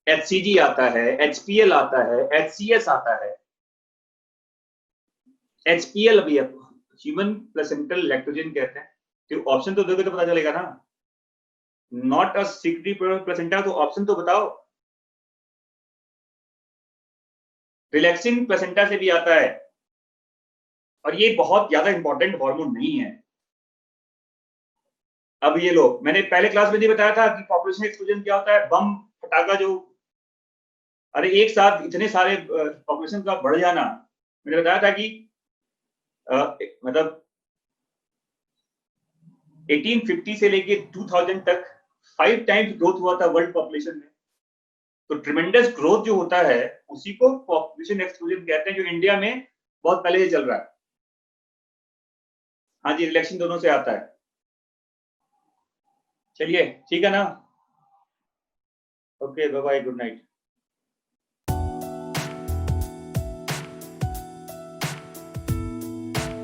HCG आता है, HPL आता है, HCS आता है। HPL अभी ह्यूमन प्लेसेंटल लैक्टोजन कहते हैं। तो ऑप्शन तो दोगे तो पता चलेगा ना। Not a secretory product placenta, तो ऑप्शन तो बताओ। रिलैक्सिन प्लेसेंटा से भी आता है, और ये बहुत ज्यादा इंपॉर्टेंट हार्मोन नहीं है। अब ये लो, मैंने पहले क्लास में नहीं बताया था कि पॉपुलेशन एक्सप्लोजन क्या होता है, बम फटाका जो, अरे एक साथ इतने सारे पॉपुलेशन का बढ़ जाना। मैंने बताया था कि मतलब 1850 से लेके 2000 तक 5 टाइम्स ग्रोथ हुआ था वर्ल्ड पॉपुलेशन में। तो ट्रिमेंडस ग्रोथ जो होता है उसी को पॉपुलेशन एक्सप्लोजन कहते हैं, जो इंडिया में बहुत पहले से चल रहा है। हाँ जी, रिलेक्शन दोनों से आता है। चलिए ठीक है ना, okay bye bye, good night.